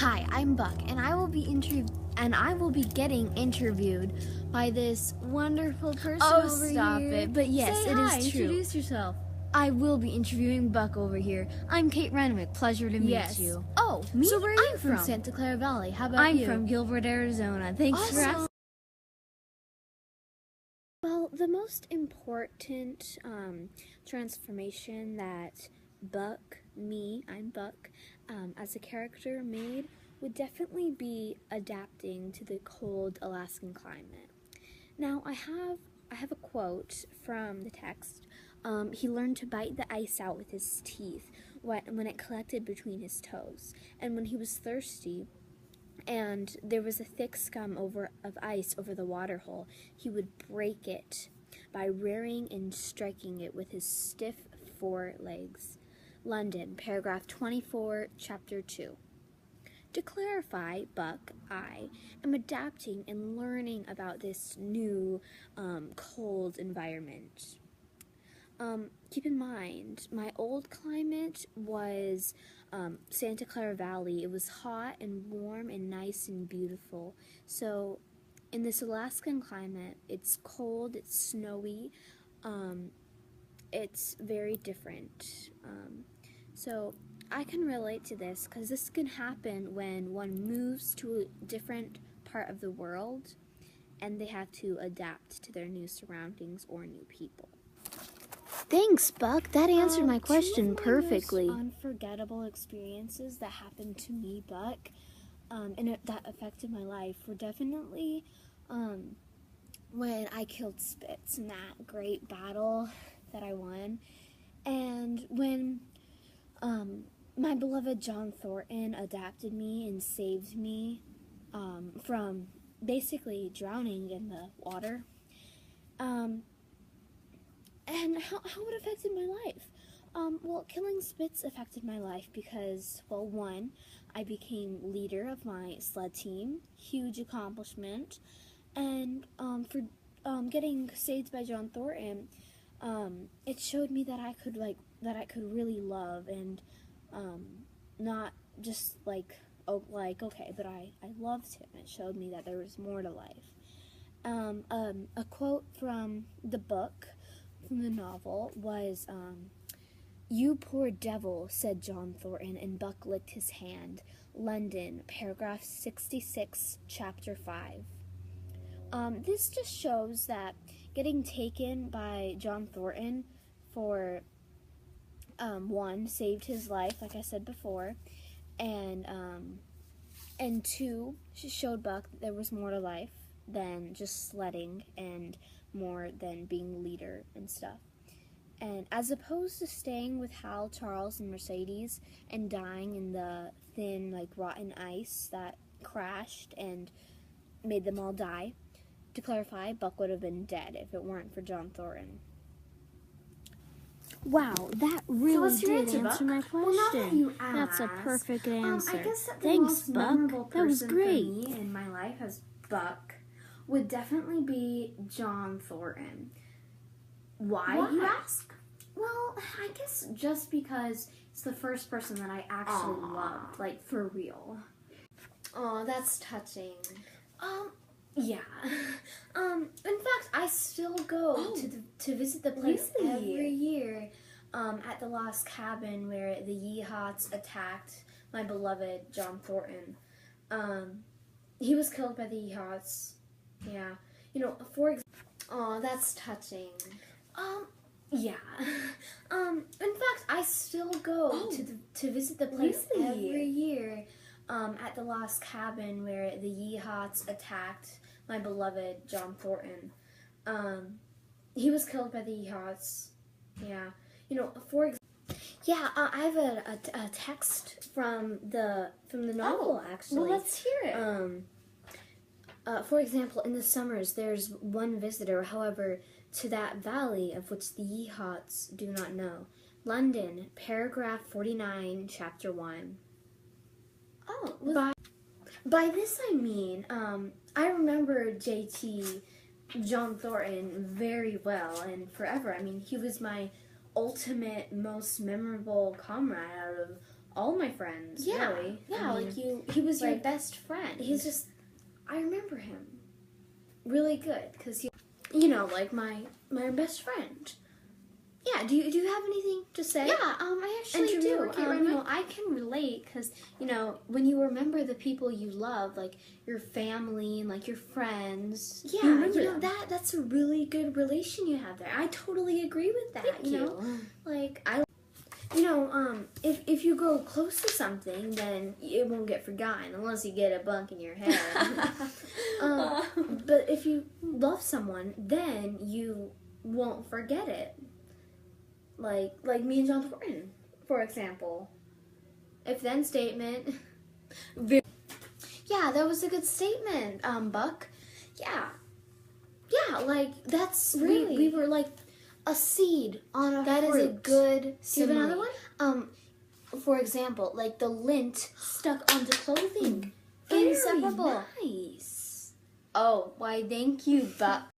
Hi, I'm Buck, and I will be getting interviewed by this wonderful person over here. Stop it. But yes, Say it hi, is true. Introduce yourself. I will be interviewing Buck over here. I'm Kate Renwick. Pleasure to meet you. Oh, me? So where are you I'm from? Santa Clara Valley. How about I'm you? from Gilbert, Arizona. Thanks for asking. Well, the most important transformation that I'm Buck, as a character made would definitely be adapting to the cold Alaskan climate. Now, I have a quote from the text. He learned to bite the ice out with his teeth when it collected between his toes, and when he was thirsty and there was a thick scum of ice over the water hole, he would break it by rearing and striking it with his stiff forelegs. London, paragraph 24, chapter 2. To clarify, Buck, I am adapting and learning about this new cold environment. Keep in mind, my old climate was Santa Clara Valley. It was hot and warm and nice and beautiful. So in this Alaskan climate, it's cold, it's snowy, it's very different. So I can relate to this because this can happen when one moves to a different part of the world and they have to adapt to their new surroundings or new people. Thanks, Buck. That answered my question Two perfectly. of my most unforgettable experiences that happened to me, Buck, and that affected my life were definitely when I killed Spitz in that great battle that I won, and when my beloved John Thornton adapted me and saved me from basically drowning in the water. And how it affected my life? Well, killing Spitz affected my life because, well, one, I became leader of my sled team, huge accomplishment, and for getting saved by John Thornton, it showed me that I could really love and not just okay, but I loved him. It showed me that there was more to life. A quote from the book, from the novel, was, "You poor devil," said John Thornton, and Buck licked his hand. London, paragraph 66, chapter 5. This just shows that getting taken by John Thornton for, one, saved his life, like I said before, and two, showed Buck that there was more to life than just sledding and more than being leader and stuff. And as opposed to staying with Hal, Charles, and Mercedes and dying in the thin, rotten ice that crashed and made them all die, to clarify, Buck would have been dead if it weren't for John Thornton. Wow, that really did answer my question. Well, now that you That's a ask, perfect answer. I guess that the Thanks, most Buck. memorable That was person great. for me in my life as Buck would definitely be John Thornton. Why, you ask? Well, I guess just because it's the first person that I actually loved, for real. Aw, that's touching. Yeah. In fact, I still go to visit the place every year, at the lost cabin where the Yeehaws attacked my beloved John Thornton. He was killed by the Yeehaws. Yeah. That's touching. Yeah. In fact, I still go to visit the place every year, at the lost cabin where the Yeehaws attacked my beloved John Thornton. He was killed by the Yeehaws. Yeah. I have a text from the novel, actually. Well, let's hear it. For example, in the summers, there's one visitor, however, to that valley of which the Yeehaws do not know. London, paragraph 49, chapter 1. By this I mean, I remember JT, John Thornton, very well and forever. I mean, he was my ultimate, most memorable comrade out of all my friends, Yeah, really. yeah, I mean, like he was your like, best friend. he's just, I remember him really good because you know, like my best friend. Yeah, do you have anything to say? Yeah, I actually And do. you know, You I can relate because, you know, when you remember the people you love, like your family and like your friends, Yeah, you remember you know, them. that's a really good relation you have there. I totally agree with that. Thank you know, like if you grow close to something, then it won't get forgotten unless you get a bunk in your head. But if you love someone, then you won't forget it. Like me and John Thornton, for example. If then statement. Yeah, that was a good statement, Buck. Yeah. Yeah, like that's Really? we were like a seed on a That fruit. is a good Do you simile. have another one? For example, like the lint stuck onto clothing. Very Inseparable. nice. Oh, why, thank you, Buck.